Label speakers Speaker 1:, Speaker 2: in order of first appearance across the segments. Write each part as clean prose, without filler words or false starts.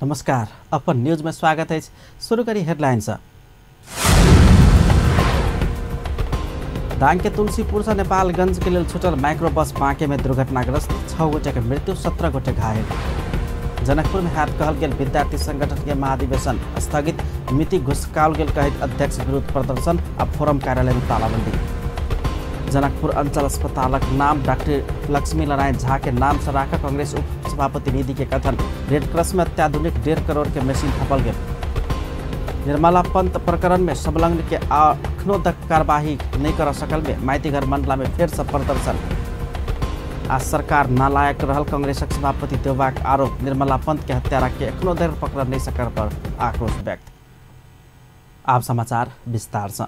Speaker 1: नमस्कार, upon news में स्वागत है। शुरू करी हेडलाइंस। दाङ के तुलसीपुर से नेपालगंज के लिए छुटल माइक्रो बस बाँके में दुर्घटनाग्रस्त 6 गोटे के मृत्यु, 17 गोटे घायल। जनकपुर में हाथ कहल गेल विद्यार्थी संगठन के महाधिवेशन स्थगित, मिति घुसकाल गेल कहित अध्यक्ष विरुद्ध प्रदर्शन आ फोरम कार्यालय में तालाबंदी। जनकपुर अंचल अस्पतालक नाम डॉक्टर लक्ष्मी नारायण झा के नाम से राख कांग्रेस उप सभापति निधि के कथन। रेड क्रॉस में अत्याधुनिक 1.5 करोड़ के मशीन थपल गेल। निर्मला पंत प्रकरण में संलग्न के अखनो तक कार्यवाही नहीं कर सकल में माइतीघर मंडला में फिर से प्रदर्शन। आज सरकार नालायक रहल कांग्रेसक सभापति देवबाक आरोप। निर्मला पंत के हत्यारा के अखनो देर पकड़ नहीं सकल पर आक्रोश व्यक्त। आप समाचार विस्तार से।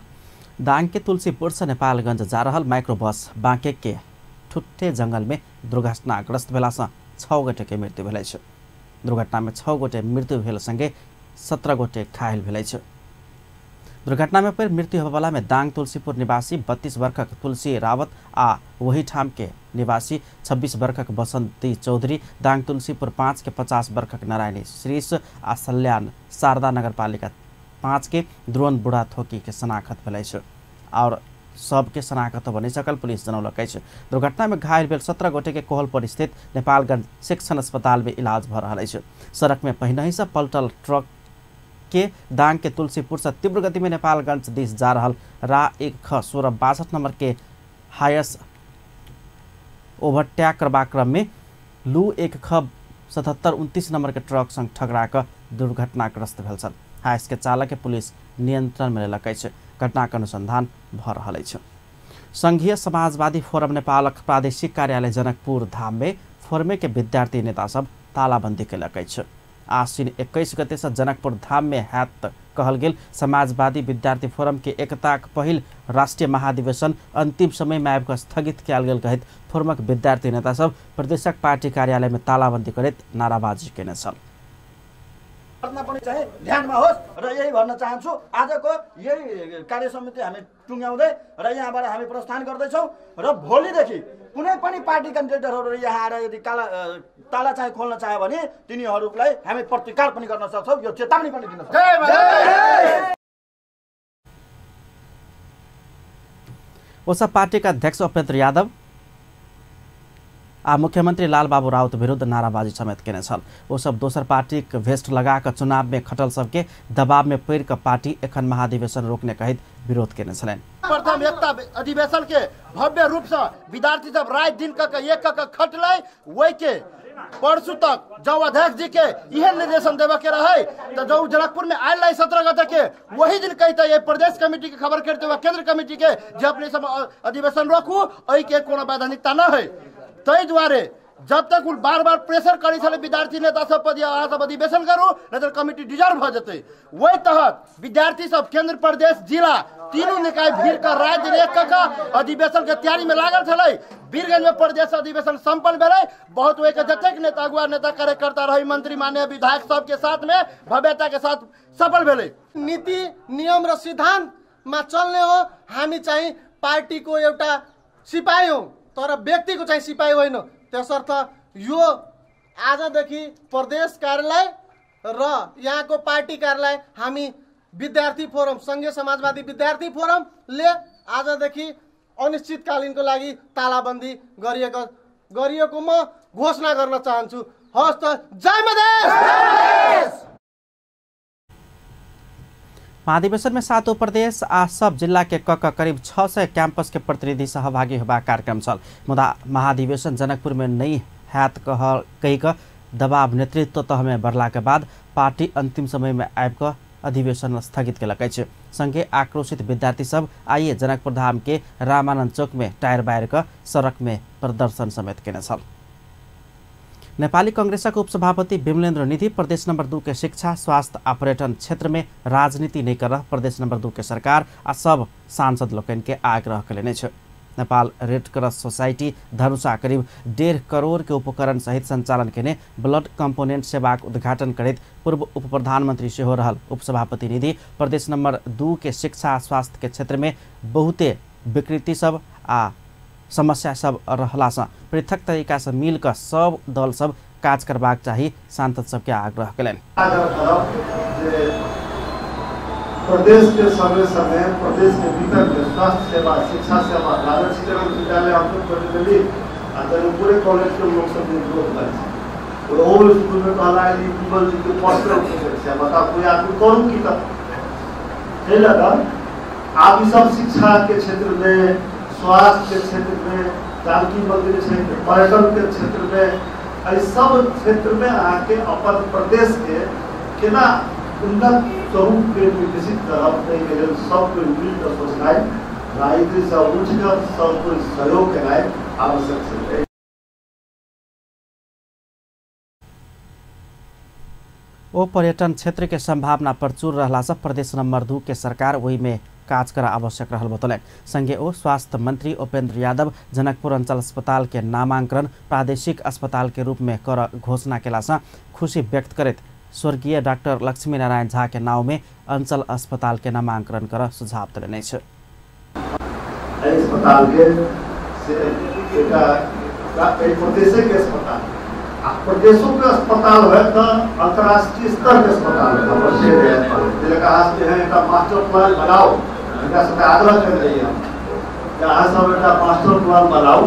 Speaker 1: दाङ के तुलसीपुर से नेपालगंज जा रहल माइक्रो बस बाँके के ठुट्टे जंगल में दुर्घटनाग्रस्त भेला से 6 गोटे के मृत्यु भेलै छ। दुर्घटना में 6 गोटे मृत्यु भेल संगे 17 गोटे घायल भेलै छ। दुर्घटना में पर मृत्यु होबला में दाङ तुलसीपुर निवासी 32 वर्षक तुलसी रावत आ वही ठाम के निवासी 26 वर्षक बसंती चौधरी, दाङ तुलसीपुर 5 के 50 वर्षक नारायणी श्रीष आ सल्यान शारदा नगरपालिका 5 के द्रोण बुढ़ा थोकी के शनाखत भेलै छ और सबके शनाखत बनी सकल पुलिस जनौलक अछि। दुर्घटना में घायल भेल 17 गोटे के कोहलपुर स्थित नेपालगंज शिक्षण अस्पताल में इलाज भ रहल अछि। सड़क में पहिनहि से पलटल ट्रक के दाङ के तुलसीपुर से तीव्र गति में नेपालगंज दिश जा रहल रा 1ख1662 नंबर के हायस ओवरटेक करबा क्रम में लू 1ख7729 नंबर के ट्रक संग टकरा कऽ दुर्घटनाग्रस्त भेल छल। हायस के चालक के पुलिस नियंत्रण में लेलक अछि। घटना के अनुसंधान भ रहल अछि। संघीय समाजवादी फोरम नेपालक प्रादेशिक कार्यालय जनकपुर धाम में फोरमे के विद्यार्थी नेता सब तालाबंदी केलक अछि। आश्विन 21 गते से जनकपुर धाम में हाथ कहल गेल समाजवादी विद्यार्थी फोरम के एकताक पहिल राष्ट्रीय महाधिवेशन अंतिम समय में आबि कऽ स्थगित कयल गेल कहित फोरमक विद्यार्थी नेता सब प्रदेशक पार्टी कार्यालय में तालाबंदी करैत नाराबाजी केने छल।
Speaker 2: पनि चाहिँ ध्यानमा होस् र यही भन्न चाहन्छु। आजको यही कार्य समिति हामी टुङ्ग्याउँदै र यहाँबाट हामी प्रस्थान गर्दैछौँ र भोलिदेखि कुनै पनि पार्टी क्यान्डिडेटहरू यहाँ आएर यदि ताला चाहिँ खोल्न चाह्यो भने तिनीहरूलाई हामी प्रतिकार पनि गर्न सक्छौँ। यो चेतावनी पनि दिन सक्छौँ।
Speaker 1: ओसा पार्टी का अध्यक्ष उपेन्द्र यादव आ मुख्यमंत्री लालबाबू राउत विरुद्ध नाराबाजी समेत केने छल। वो सब दोसर पार्टी के भेस्ट लगा कर चुनाव में खटल सबके दबाव में पड़ कर पार्टी एखन महाधिवेशन रोकने कहित विरोध केने छलैन।
Speaker 3: प्रथम एकता अधिवेशन के भव्य रूप से विद्यार्थी सब रात दिन एक खटलै वही के परसु तक जब अध्यक्ष जी के यह निर्देशन देवे के रहे तो जो जनकपुर में आयल 17 गते के वही दिन कहते ये प्रदेश कमेटी के खबर करते हुए केंद्र कमेटी के जे अपने सब अधिवेशन रोकू एहि के कोनो वैधानिकता न है। तै द्वारे जब तक बार बार प्रेशर करी छले विद्यार्थी नेता सब पर अहाँ सब अधिवेशन करू नहीं तो कमिटी डिजर्व भ जते। वही तहत विद्यार्थी सब केंद्र प्रदेश जिला तीनों निकाय भीड़ कर रात दिन एक का अधिवेशन के तैयारी में लागल छले। वीरगंज में प्रदेश अधिवेशन संपन्न भेलै। बहुत वे के जतेक नेता अगुआ नेता कार्यकर्ता रही मंत्री मान्य विधायक सब के साथ में भव्यता के साथ सफल भेलै।
Speaker 4: नीति नियम र सिद्धांत में चल्ने हो। हामी चाहिँ पार्टी को एउटा सिपाही हो तर व्यक्ति को चाहिँ सिपाही होइन। त्यसर्थ यो आजदेखि प्रदेश कार्यालय र यहाँको पार्टी कार्यालय हामी विद्यार्थी फोरम संघीय समाजवादी विद्यार्थी फोरम ले आजदेखि अनिश्चितकालीनको लागि तालाबन्दी गरिएको म घोषणा गर्न चाहन्छु। हस् त जय मधेस।
Speaker 1: महाधिवेशन में 7 प्रदेश आ सब जिला के करीब 600 कैंपस के प्रतिनिधि सहभागी होगा कार्यक्रम चल। मुदा महाधिवेशन जनकपुर में नहीं हाथ कही का दबाव नेतृत्व तह में बढ़ला के बाद पार्टी अंतिम समय में आबि अधिवेशन स्थगित केलक अछि। संगे आक्रोशित विद्यार्थी सब आइए जनकपुर धाम के रामानंद चौक में टायर बायर का सड़क में प्रदर्शन समेत केने छल। नेपाली कांग्रेसक उपसभापति विमलेन्द्र निधि प्रदेश नंबर 2 के शिक्षा स्वास्थ्य आ पर्यटन क्षेत्र में राजनीति नहीं कर प्रदेश नंबर 2 के सरकार आ सब सांसद लोकन के आग्रह कलेने छ। Nepal red cross society Dhanusha करीब 1.5 करोड़ के उपकरण सहित संचालन केने ब्लड कंपोनेंट सेवा उद्घाटन करते पूर्व उप प्रधानमंत्री सेहो रहल उपसभापति निधि प्रदेश नंबर 2 के शिक्षा स्वास्थ्य के क्षेत्र में बहुते विकृति सब आ समस्या सब रहला से पृथक तरीका से मिलकर सब दल सब काज करबाक चाही सांसद सबके आग्रह कयलनि।
Speaker 5: प्रदेश के समय समय प्रदेश के भीतर में स्वास्थ्य सेवा, शिक्षा सेवा, राजस्व विद्यालय पूरे कॉलेज के लोग सब ग्रोथ ओल्ड स्कूल में कहला पीपल जी के पर्सनल बता कोई आदमी करूँ की तब लगा आप ये सब शिक्षा के क्षेत्र में, स्वास्थ्य के क्षेत्र में, जानकी मंदिर क्षेत्र, पर्यटन के क्षेत्र में, इस सब क्षेत्र में आके अपन प्रदेश के केना उन्नत स्वरूप के विकसित करब के सबको मिलकर सोचनाइ, राजनीति से उठकर सबको सहयोग करनाइ आवश्यक है।
Speaker 1: ओ पर्यटन क्षेत्र के संभावना प्रचुर रहला से प्रदेश नंबर 2 के सरकार वही में काज करा आवश्यक रहल बतौलन। संगे ओ स्वास्थ्य मंत्री उपेंद्र यादव जनकपुर अंचल अस्पताल के नामांकन प्रादेशिक अस्पताल के रूप में कर घोषणा केला से खुशी व्यक्त करत स्वर्गीय डॉक्टर लक्ष्मी नारायण झा के नाव में अंचल अस्पताल के नामांकन कर सुझाव देने छ।
Speaker 5: अस्पताल के प्रदेशों के अस्पताल है तो अंतर्राष्ट्रीय स्तर के अस्पताल है। मास्टर प्लान बनाओ, आग्रह कर रही है सब मास्टर प्लान बनाओ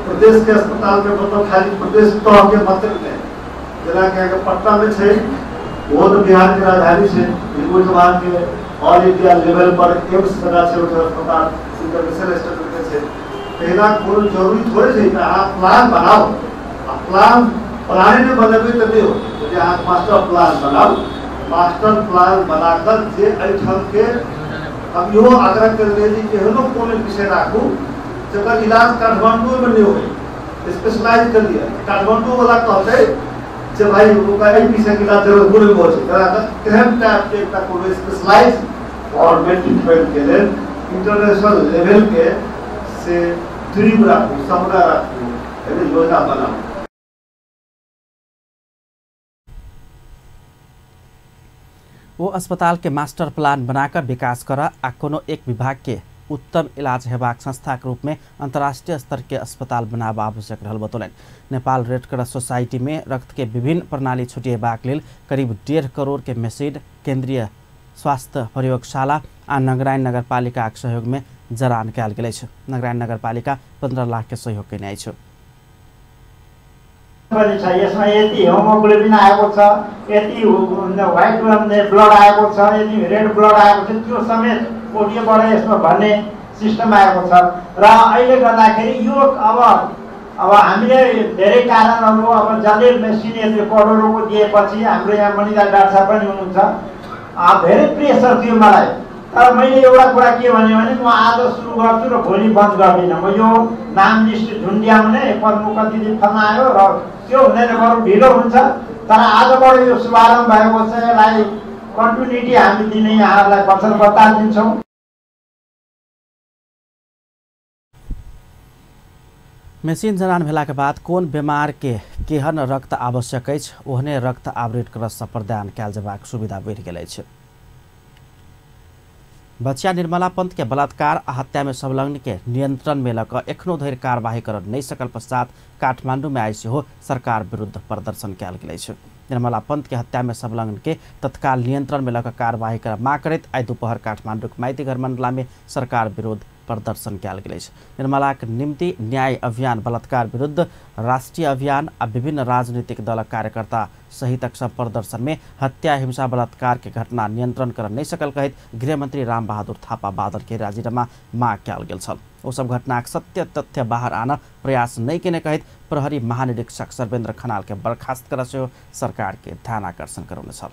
Speaker 5: प्रदेश के अस्पताल में, मतलब खाली प्रदेश तह के मतलब में जना पटना में है वो तो बिहार की राजधानी से के ऑल इंडिया लेवल पर एम्स अस्पताल इंटरनेशनल स्टैंडर्ड से पहला कोई जरूरी थोड़े है आप प्लान बनाओ, प्लान में बनेबे तो नहीं होते, आप मास्टर प्लान बनाओ, मास्टर प्लान बनाकर जे एठन के अब यो आग्रह कर रहे जी एहनो कोनो विषय राखू जकर इलाज काठमांडू में नहीं हो, स्पेशलाइज कर दिया काठमांडू वाला कहते जे भाई उनका एक विषय के इलाज जरूर पूरे हो जाए तेहन टाइप के एकटा कोनो स्पेशलाइज और ट्रीटमेंट के लिए इंटरनेशनल लेवल के से ड्रीम राखू, सपना राखू, एवं योजना बनाओ।
Speaker 1: वो अस्पताल के मास्टर प्लान बनाकर विकास कर आ कोनो एक विभाग के उत्तम इलाज हेबाक संस्था के रूप में अंतर्राष्ट्रीय स्तर के अस्पताल बनाब आवश्यक रहल बतौलन। नेपाल रेड क्रॉस सोसाइटी में रक्त के विभिन्न प्रणाली छुटिएबाक लेल करीब 1.5 करोड़ के मशीन केंद्रीय स्वास्थ्य प्रयोगशाला आ नगरायन नगरपालिका के सहयोग में जरान कयल गेल छै। नगरायन नगरपालिका 15 लाख के सहयोग केने छै।
Speaker 6: यसमा यति होमोग्लोबिन आएको छ, यति व्हाइट ब्लड आएको छ, यति रेड ब्लड आएको छ, त्यो समेत ओडियोबाट यसमा भन्ने सिस्टम आएको छ। र अहिले गर्दाखेरि यो अब हामीले धेरै कारणहरू अब जसले मेसिन यति करोडौँको दिएपछि हाम्रो यहाँ मनिदा डाक्टर साहब पनि हुनुहुन्छ, धेरै प्रेसर थियो मलाई। तर मैले एउटा कुरा के भने म आज सुरु गर्छु र भोलि बन्द गर्दिनँ। म यो नाम लिस्ट झुन्ड्याउने प्रमुख अतिथि फर्म आयो र त्यो हुँदैन, बरु ढिलो हुन्छ। तर आजबाट यो शुभारम्भ भएको छ, यसलाई कन्टिन्युटी हामी दिने यहाँहरूलाई वचनबद्धता दिन्छौँ।
Speaker 1: मेसिन जनान भेला के बाद कोन बीमार के केहन रक्त आवश्यक अछि ओहने रक्त आवृत कर प्रदान कयल जेबाक सुविधा बढ़ि गेल अछि। बच्चिया निर्मला पंत के बलात्कार आ हत्या में संलग्न के नियंत्रण में लक एखनो धरि कार्यवाही कर नहीं सकल पश्चात काठमांडू में आई सेहो सरकार विरुद्ध प्रदर्शन कयल गेल अछि। निर्मला पंत के हत्या में संलग्न के तत्काल नियंत्रण में लक कार्यवाही कर माग करैत आई दोपहर काठमांडू के माइती घर मंडला में सरकार विरुद्ध प्रदर्शन कयल गेल अछि। निर्मलाक निम्ति न्याय अभियान बलात्कार विरुद्ध राष्ट्रीय अभियान आ विभिन्न राजनीतिक दलक कार्यकर्ता सहितक सब प्रदर्शन में हत्या हिंसा बलात्कार के घटना नियंत्रण कर नहीं सकल कहत गृह मंत्री राम बहादुर थापा बादल के राजीनामा माग कयल गेल छल। ओ सब घटनाक सत्य तथ्य बाहर आना प्रयास नहीं केने कहत प्रहरी महानिरीक्षक सर्वेन्द्र खनाल के बर्खास्त कर सरकार के ध्यान आकर्षण करौने छल।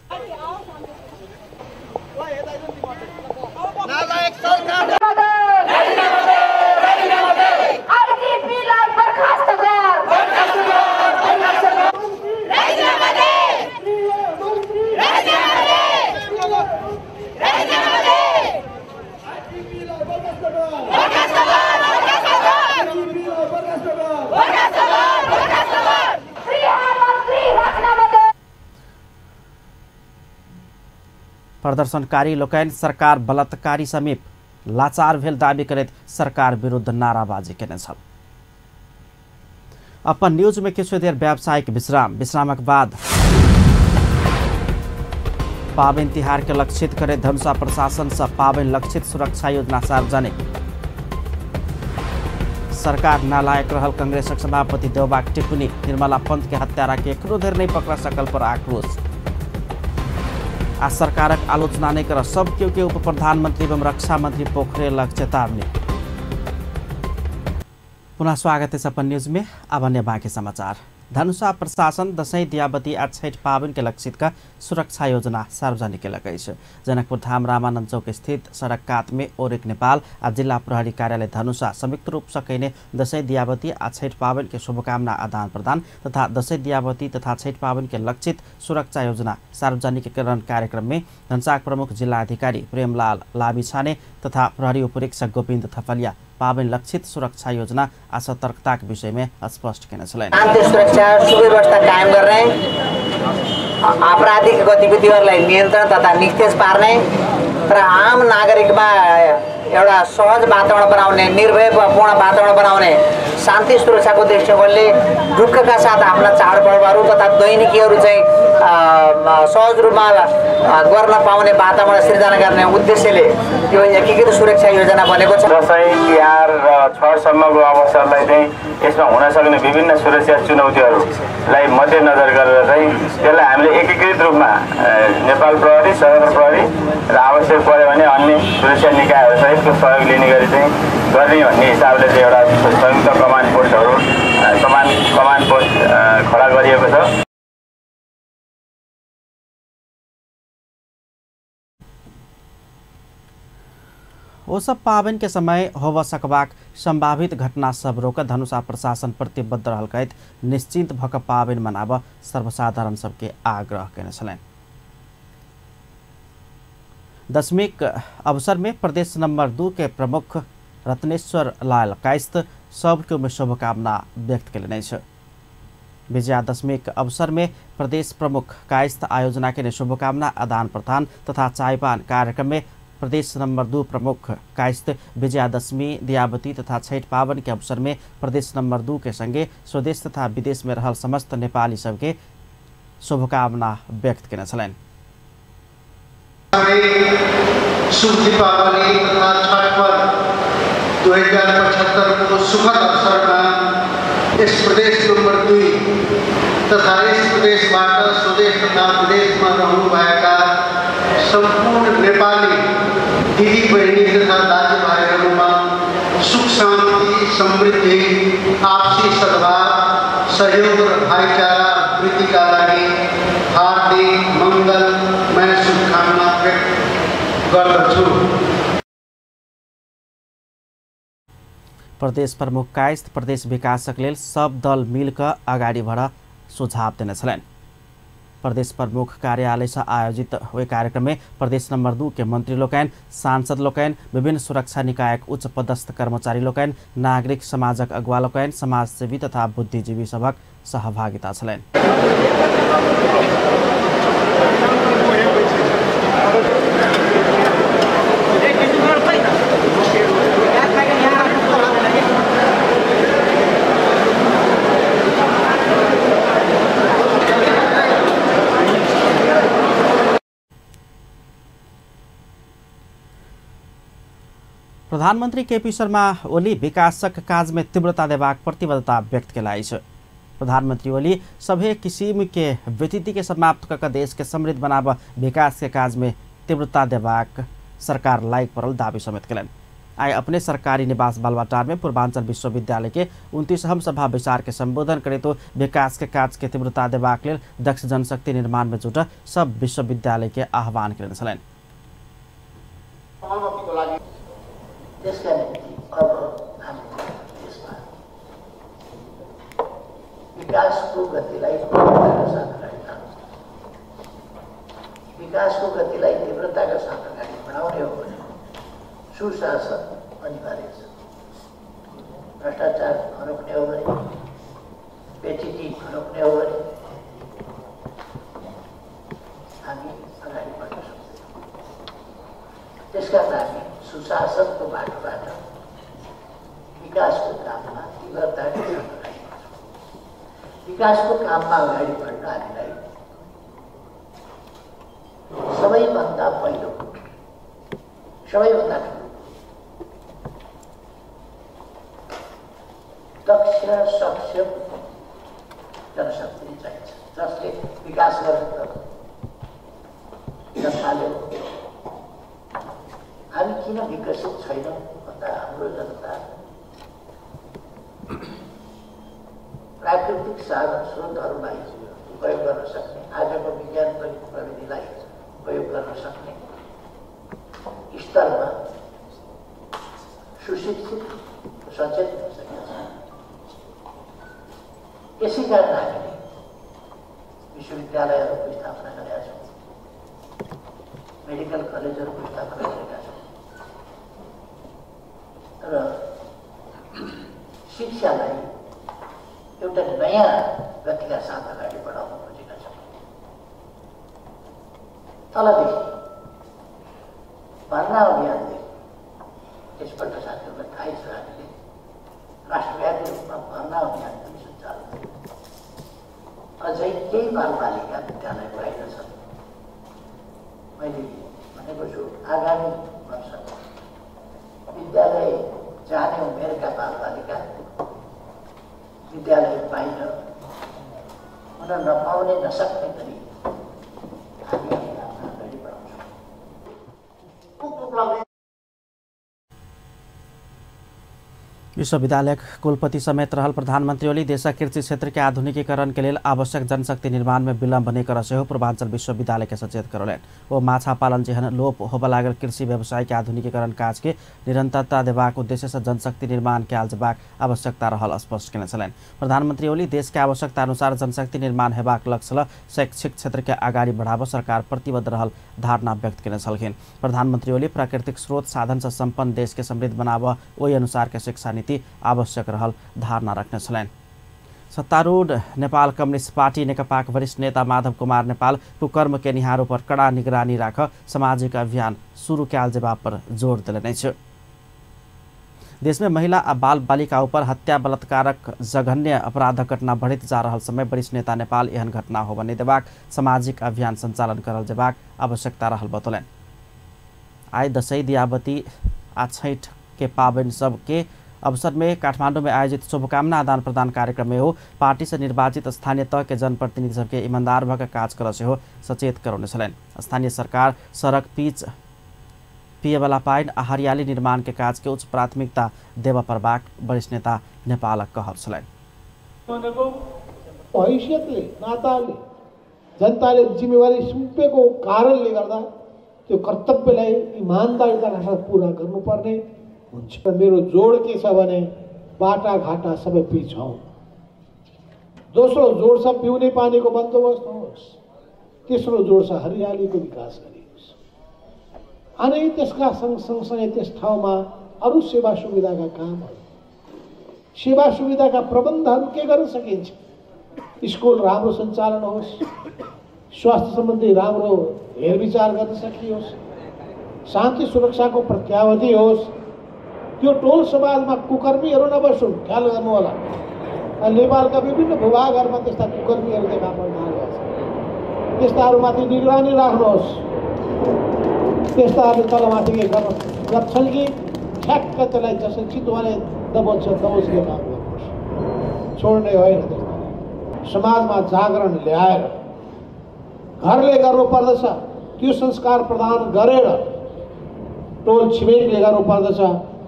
Speaker 1: प्रदर्शनकारी लोकनि सरकार बलात्कारी समीप लाचार भेल दाबी करैत सरकार विरुद्ध नाराबाजी केने छल। अपन न्यूज में किछु देर व्यावसायिक विश्रामक बाद पाबन तिहार के लक्षित करे धनुषा प्रशासन से पाबन लक्षित सुरक्षा योजना सार्वजनिक। सरकार नालायक रहल कांग्रेसक सभापति देवबाक टिप्पणी निर्मला पंत के हत्यारा के एकरो देर नहीं पकड़ा सकल पर आक्रोश। आ सरकारक आलोचना नहीं कर सब क्यों के उप प्रधानमंत्री एवं रक्षा मंत्री पोखरेल चेतावनी। पुनः स्वागत है सपन न्यूज में। अब अन्य बाकी समाचार। धनुषा प्रशासन दशैं दियावती आ छठ पावन के लक्षित का सुरक्षा योजना सार्वजनिक के लगाई है। जनकपुर धाम रामानंद चौक स्थित सड़क कात में ओरेक नेपाल आ जिला प्रहरी कार्यालय धनुषा संयुक्त रूप से कहने दशैं दियावती आ छठ पावन के शुभकामना आदान प्रदान तथा दशैं दियावती तथा छठ पावन के लक्षित सुरक्षा योजना सार्वजनिकीकरण कार्यक्रम में धनुषा प्रमुख जिला अधिकारी प्रेमलाल लामिछाने तथा प्रहरी उपरीक्षक गोविंद थपलिया पावन लक्षित सुरक्षा योजना आ सतर्कता के विषय में स्पष्ट कहना चले।
Speaker 7: शान्ति सुरक्षा सुव्यवस्था कायम गर्ने, आपराधिक गतिविधिहरूलाई नियन्त्रण तथा निस्तेज पार्ने र आम नागरिकमा एउटा सहज वातावरण बनाउने, निर्भयपूर्ण वातावरण बनाउने, शान्ति सुरक्षाको दृष्टिकोणले ढुक्कका साथ आफ्ना चाडपर्वहरू तथा दैनिकीहरू चाहिँ सहज रूपमा गर्न पाउने वातावरण सृजना गर्ने उद्देश्यले यो एकीकृत सुरक्षा योजना बनेको छ।
Speaker 8: दशैं तिहार र छठसम्मको अवसरलाई चाहिँ यसमा हुन सक्ने विभिन्न सुरक्षा चुनौतीहरूलाई मध्यनजर गरेर चाहिँ त्यसलाई हामीले एकीकृत रूपमा नेपाल प्रहरी, सशस्त्र प्रहरी र आवश्यक पर्यो भने अन्य सुरक्षा निकायहरूसहितको सहयोग लिने गरी चाहिँ गर्ने भन्ने हिसाबले चाहिँ एउटा संयुक्त कमान्ड पोस्टहरू कमान्ड पोस्ट खडा गरिएको छ।
Speaker 1: वो सब पावन के समय होव सकबाक संभावित घटना सब रोक धनुषा प्रशासन प्रतिबद्ध रहल कहत निश्चिंत भक पावन मनाब सर्वसाधारण सबके आग्रह कने छलैन। दशमीक अवसर में प्रदेश नंबर 2 के प्रमुख रत्नेश्वर लाल कायस्थ सबके में शुभकामना व्यक्त कयलनि छ। विजयादशमी के अवसर में प्रदेश प्रमुख कायस्थ आयोजना के शुभकामना आदान प्रदान तथा चायपान कार्यक्रम में प्रदेश नंबर 2 प्रमुख कायस्थ विजयादशमी दियावती तथा छठ पावन के अवसर में प्रदेश नंबर 2 के संगे स्वदेश तथा विदेश में रहल समस्त नेपाली सबके शुभकामना व्यक्त कयने छलैन।
Speaker 9: शुभ दीपावली तथा छठ पर्व 2075 को सुखद अवसरमा इस प्रदेश नंबर 2 तथा इस प्रदेशबाट स्वदेश तथा विदेशमा रहनुभएका सम्पूर्ण नेपाली दिदी बहिनी तथा दाजुभाइहरूमा सुख शान्ति समृद्धि आपसी सद्भाव सहयोग र भाइचारा वृद्धिका लागि हार्दिक मङ्गलमय शुभकामना व्यक्त गर्दछु।
Speaker 1: प्रदेश प्रमुख कायस्थ प्रदेश विकासक लेल सब दल मिलकर अगाडि बढ सुझाव देने छलैन। प्रदेश प्रमुख कार्यालय से आयोजित हुए कार्यक्रम में प्रदेश नंबर 2 के मंत्री लोकैन, सांसद लोकैन, विभिन्न सुरक्षा निकायक उच्च पदस्थ कर्मचारी लोकैन, नागरिक समाजक अगुवा लोकैन, समाजसेवी तथा बुद्धिजीवी सबक सहभागिता छलैन। प्रधानमंत्री केपी शर्मा ओली विकासक काज में तीव्रता देबाक प्रतिबद्धता व्यक्त कयलनि छ। प्रधानमंत्री ओली सभे किसिम के व्यतिथि के समाप्त कर देश के समृद्ध बनाब विकास के काज में तीव्रता देबाक सरकार लायक पड़ल दावी समेत कयलनि। आइ अपने सरकारी निवास बालवाटार में पूर्वांचल विश्वविद्यालय के 29वीं सभा विचार के संबोधन करे तो विकास के काज के तीव्रता देबाक लेल दक्ष जनशक्ति निर्माण में जुट सब विश्वविद्यालय के आह्वान कयने छलनि।
Speaker 7: त्यसका निम्ति अब हामीले यसमा विकासको गतिलाई तीव्रताका साथ अगाडि लानु, विकासको गतिलाई तीव्रताका साथ अगाडि बढाउने हो भने सुशासन अनिवार्य छ। भ्रष्टाचार रोक्ने हो भने, बेचिती रोक्ने हो भने हामी अगाडि बढ्न सक्दैनौँ। त्यसका लागि सुशासनको बाटोबाट विकासको काममा तीव्रताका साथ अगाडि बढ्छौँ।
Speaker 10: विकासको काममा अगाडि बढ्न हामीलाई सबैभन्दा पहिलो सबैभन्दा ठुलो दक्ष सक्षम जनशक्ति चाहिन्छ जसले विकास गर्न थाल्यो। हामी किन विकसित छैनौँ भन्दा हाम्रो जनता प्राकृतिक साधन स्रोतहरूलाई उपयोग गर्न सक्ने, आजको विज्ञान प्रविधिलाई उपयोग गर्न सक्ने स्तरमा सुशिक्षित सचेत हुन सकेका छन्। यसै कारण हामीले विश्वविद्यालयहरूको स्थापना गरेका छौँ, मेडिकल कलेजहरूको स्थापना गरेका छौँ र शिक्षालाई एउटा नयाँ गतिका साथ अगाडि बढाउन खोजेका छौँ। तलदेखि भर्ना अभियानदेखि त्यसपल्ट साथीहरूलाई थाहै छ हामीले राष्ट्रव्यापी रूपमा भर्ना अभियान पनि सञ्चालन गर्यौँ। अझै केही बालबालिका विद्यालय बाहिर छन्। मैले भनेको छु आगामी वर्ष विद्यालय जाने उमेरका बालबालिका विद्यालय बाहिर हुन नपाउने नसक्ने गरी हामी अगाडि बढाउँछौँ।
Speaker 1: विश्वविद्यालय कुलपति समेत रहल प्रधानमंत्री ओली देश कृषि क्षेत्र के आधुनिकीकरण के लिए आवश्यक जनशक्ति निर्माण में विलम्ब नहीं कर से पूर्वांचल विश्वविद्यालय के सचेत करौलन। वो माछा पालन जेहन लोप होबे लागल कृषि व्यवसाय के आधुनिकीकरण काज के निरंतरता देबाक उद्देश्य से जनशक्ति निर्माण के आलजबाक आवश्यकता रहल स्पष्ट केने छलैन। प्रधानमंत्री ओली देश के आवश्यकता अनुसार जनशक्ति निर्माण हेबाक लक्ष्य शैक्षिक क्षेत्र के आगाड़ी बढ़ाव सरकार प्रतिबद्ध रहल धारणा व्यक्त केने छलखिन। प्रधानमंत्री ओली प्राकृतिक स्रोत साधन से संपन्न देश के समृद्ध बनाव ओही अनुसार के शिक्षा आवश्यक रहल धारणा रखने छलैन। सत्तारूढ़ नेपाल कम्युनिस्ट पार्टी नेकपाक वरिष्ठ नेता माधव कुमार नेपाल कुकर्म के निहारों पर कड़ा निगरानी राख सामाजिक अभियान शुरू कैल जवाब पर जोड़ दिले छ। देश में महिला आ बाल बालिका ऊपर हत्या बलात्कारक जघन्य अपराध घटना बढ़ित जा रहल समय वरिष्ठ नेता नेपाल एहन घटना हो बने देबाक सामाजिक अभियान संचालन करल जबाक आवश्यकता रहल बतौलन। आय दशैं दियावती आ छैठ के पाबन सब के अवसर में काठमांडू में आयोजित शुभकामना आदान प्रदान कार्यक्रम में हो पार्टी से निर्वाचित स्थानीय तह के जनप्रतिनिधि सबके ईमानदार भक काज कर से हो सचेत करौने छलैन। स्थानीय सरकार सड़क पिच पिए वाला पाइन आ हरियाली निर्माण के काज के उच्च प्राथमिकता देवा परबाक वरिष्ठ नेता नेपाल कहल छलैन।
Speaker 11: हैसियतले नाताले जनताले जिम्मेवारी सुम्पेको कारणले गर्दा त्यो कर्तव्यलाई इमानदारीका साथ पूरा गर्नुपर्ने हुन्छ। मेरो जोड के छ भने बाटाघाटा सबै पिछौँ। दोस्रो जोड छ पिउने पानीको बन्दोबस्त होस्। तेस्रो जोड छ हरियालीको विकास गरियोस्। अनि त्यसका सँगसँगै त्यस ठाउँमा अरू सेवा सुविधाका कामहरू, सेवा सुविधाका प्रबन्धहरू के गर्न सकिन्छ। स्कुल राम्रो सञ्चालन होस्, स्वास्थ्य सम्बन्धी राम्रो हेरविचार गर्न सकियोस्, शान्ति सुरक्षाको प्रत्यावधि होस्। त्यो टोल समाजमा कुकर्मीहरू नबसुन्, ख्याल गर्नु होला। नेपालका विभिन्न भूभागहरूमा त्यस्ता कुकर्मीहरू देखा पर्न आएका छन्। त्यस्ताहरूमाथि निगरानी राख्नुहोस्। त्यस्ताहरूले तलमाथि के गर्छन् कि ठ्याक्क त्यसलाई जसरी चितुवाले दबोच्छ दबोच्ने काम गर्नुहोस्, छोड्ने होइन। त्यस्ता समाजमा जागरण ल्याएर घरले गर्नुपर्दछ, त्यो संस्कार प्रदान गरेर टोल छिमेकले गर्नुपर्दछ,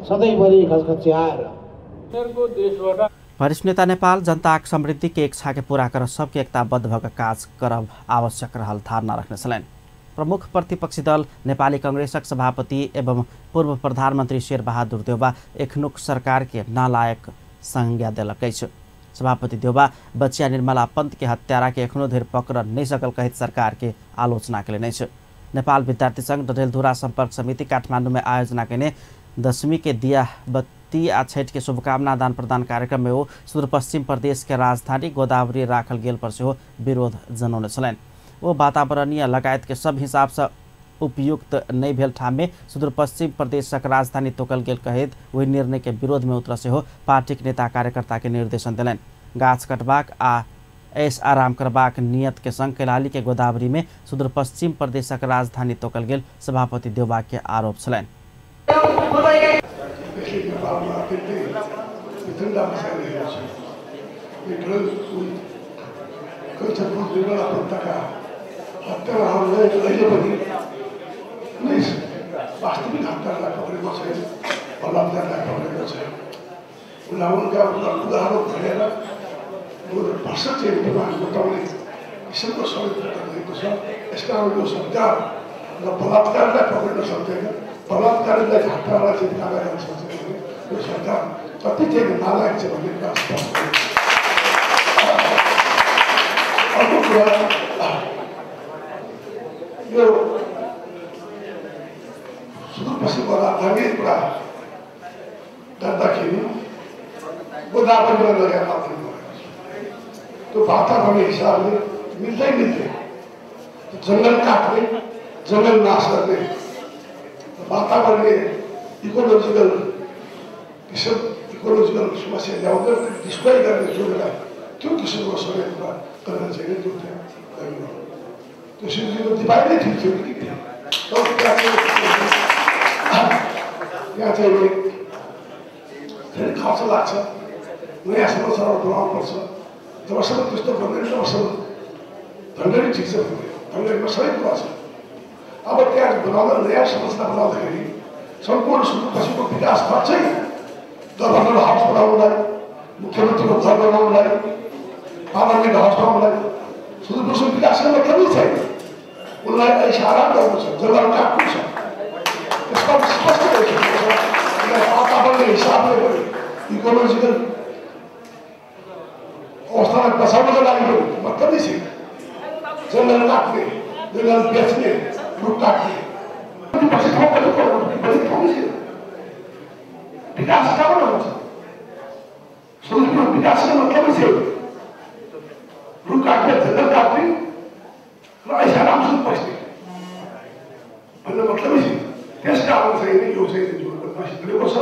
Speaker 11: सधैँभरि घचघच्याएर।
Speaker 1: वरिष्ठ नेता नेपाल जनता समृद्धि के इच्छा के पूरा कर सबके एकताबद्ध भकर काज करब आवश्यक रहल धारणा रखने छलैन। प्रमुख प्रतिपक्षी दल नेपाली कांग्रेसक सभापति एवं पूर्व प्रधानमंत्री शेरबहादुर देउबा एखनुक सरकार के नालायक संज्ञा देलकै छ। सभापति देउबा बचिया निर्मला पंत के हत्यारा के एखनो धरि पकड़ नहीं सकल कहित सरकार के आलोचना के लिए छ। नेपाल विद्यार्थी संघ डडेलधुरा संपर्क समिति काठमांडू में आयोजना कैने 10वीं के दिया बत्ती आ छैठ के शुभकामना आदान प्रदान कार्यक्रम में हो सुदूरपश्चिम प्रदेश के राजधानी गोदावरी राखल गेल पर से हो विरोध जनौने छलैन। वो वातावरणीय लगायत के सब हिसाब से उपयुक्त नहीं भेल ठाम में सुदूरपश्चिम प्रदेशक राजधानी तोकल गेल कहित वही निर्णय के विरोध में उतर से हो पार्टी के नेता कार्यकर्ता के निर्देशन दिलन। गाछ कटबाक आ ऐश आराम करबाक नियत के संग कैलाली के गोदावरी में सुदूरपश्चिम प्रदेशक राजधानी तोकल गेल सभापति देउबा के आरोप छलैन।
Speaker 12: वास्तविक हत्यालाई पक्रेको छैन, बलात्कारलाई पक्रेको छैन। उनका उदाहरण भनेर भर्सक चाहिँ बताउने किसिमको षड्यन्त्र गरिएको छ। यसका यो सरकार र बलात्कारलाई पक्रिन सक्दैन, बलात्कारीलाई हत्यालाई चाहिँ कारवाही गर्न सक्छ भने यो सरकार कति चाहिँ नालायक छ भन्ने कुरा स्पष्ट छ। अर्को कुरा यो सुदूरपश्चिमको राजधानी कुरा गर्दाखेरि गोदावरीमा लगाएर मात्र त्यो वातावरण हिसाबले मिल्दै जङ्गल काट्ने, जङ्गल नाश गर्ने, वातावरणीय इकोलोजिकल समस्या ल्याउँदै डिस्ट्रोय गर्ने जोडलाई त्यो किसिमको षड्यन्त्र गर्न चाहिँ त्यो सिन्जीको दिपाई नै ठिक थियो कि यहाँ चाहिँ धेरै खर्च लाग्छ, नयाँ संरचना बनाउनुपर्छ। जबसम्म त्यस्तो गर्दैन तबसम्म ढङ्गरी ठिक छ, ढङ्गरीमा सबै कुरा छ। अब त्यहाँ बनाउँदा नयाँ संरचना बनाउँदाखेरि सम्पूर्ण सुदूरपश्चिमको विकास खर्चै गभर्नर हाउस बनाउनलाई, मुख्यमन्त्रीको घर बनाउनलाई, पार्लियामेन्ट हाउस बनाउनलाई सुदूरपश्चिम विकासको मतलबै छैन। उनलाई ऐसा आराम गर्नु छ, जग्गा काट्नु छ। त्यसमा स्पष्ट देखिएको छ वातावरणको हिसाबले पनि इकोलोजिकल अवस्थालाई बचाउनको लागि पनि मतलबै छैन। जङ्गल काट्ने, जङ्गल बेच्ने, रुख काट्ने विकास कहाँबाट हुन्छ? सुदूरपश्चिम विकासको मतलबै छैन रुख काट्ने, जङ्गल काट्ने र ऐसा रामसँग बस्ने भन्ने मतलबै छैन। त्यस कारण चाहिँ यो चाहिँ जोडिएको छ।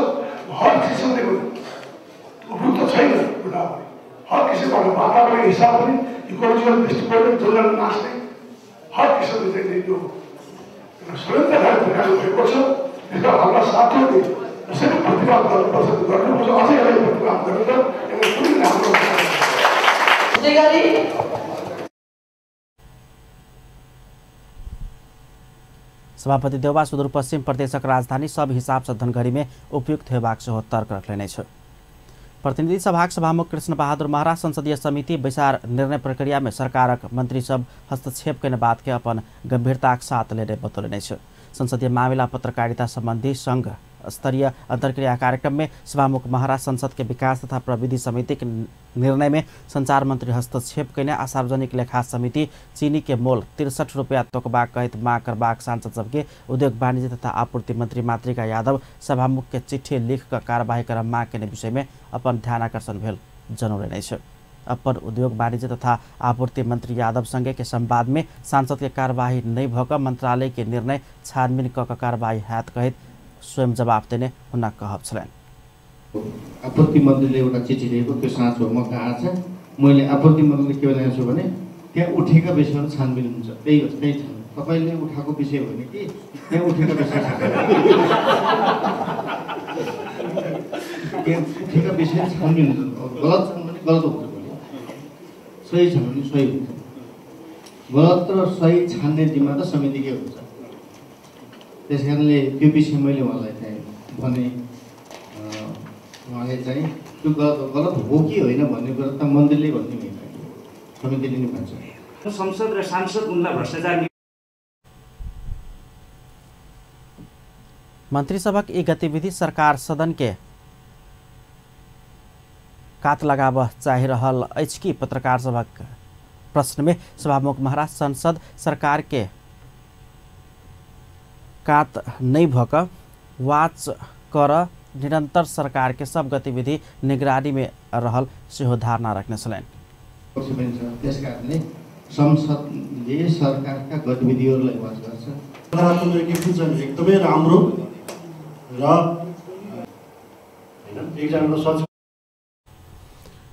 Speaker 12: हर किसिमले उपयुक्त छैन गोदावरी। हर किसिमबाट वातावरण हिसाब पनि इकोलोजिकल दृष्टिकोणले जङ्गल नाच्ने हर किसिमले चाहिँ यो षड्यन्त्रकारी प्रकारले भएको छ। त्यसका हाम्रा साथीहरूले यसरी प्रतिवाद गर्नुपर्छ, गर्नुपर्छ, अझै यसलाई प्रतिवाद गरेर यसलाई कुनै राम्रो
Speaker 1: सभापति देउबा सुदूरपश्चिम प्रदेशक राजधानी सब हिसाब से धनगढ़ी में उपयुक्त हेबाक सेहो तर्क रखले छ। प्रतिनिधि सभाक सभामुख कृष्ण बहादुर महाराज संसदीय समिति बैसार निर्णय प्रक्रिया में सरकारक मंत्री सब हस्तक्षेप करने बात के अपन गंभीरता के साथ लेने बतौले छ। संसदीय मामला पत्रकारिता संबंधी संघ स्तरीय अंतर्क्रिया कार्यक्रम में सभामुख महाराज संसद के विकास तथा प्रविधि समिति के निर्णय में संचार मंत्री हस्तक्षेप करने आ सार्वजनिक लेखा समिति चीनी के मोल 63 रुपया तोकबाक कहित माग करबाक सांसद सबके उद्योग वाणिज्य तथा आपूर्ति मंत्री मातृका यादव सभामुख के चिट्ठी लिख कर कार्यवाही कर माग करने विषय में अपन ध्यान आकर्षण भेल जनौले छ। अपन उद्योग वाणिज्य तथा आपूर्ति मंत्री यादव संगे के संवाद में सांसद के कार्यवाही नहीं भक मंत्रालय के निर्णय छानबीन क कार्यवाही हैत कहित स्वयं जवाब देने हुन कहब छन्।
Speaker 13: आपूर्ति मन्त्रीले एउटा चिठी दिएको त्यो साँचो म कहाँ छ। मैले आपूर्ति मन्त्रीले के भनेको छु भने त्यहाँ उठेका विषयहरू छानबिन हुन्छ। त्यही हो, त्यही छ। तपाईले उठाएको विषय हो कि त्यहाँ उठेका विषय त्यहाँ उठेका विषय छानबिन हुन्छ। गलत छन् भने गलत हुन्छ, सही छन् भने सही हुन्छ। गलत र सही छान्ने जिम्मा त समितिकै हुन्छ। त्यसकारणले त्यो विषय मैले उहाँलाई चाहिँ भने उहाँले चाहिँ त्यो गलत हो कि होइन भन्ने कुरा त मन्त्रीले भन्ने होइन, समितिले नै भन्छ।
Speaker 14: संसद र सांसद उनलाई भ्रष्टाचार।
Speaker 1: मंत्रिसभक ई गतिविधि सरकार सदन के कात लगाब चाहि रहल अछि कि पत्रकार सभक प्रश्न में सभामुख महाराज संसद सरकार के कात नहीं भक वाच कर निरंतर सरकार के सब गतिविधि निगरानी में रहल सेहो धारणा रखने छन्।
Speaker 13: त्यसकारणले संसदले सरकारका गतिविधिहरूलाई वाच गर्छ।
Speaker 12: एकदमै राम्रो र एकजना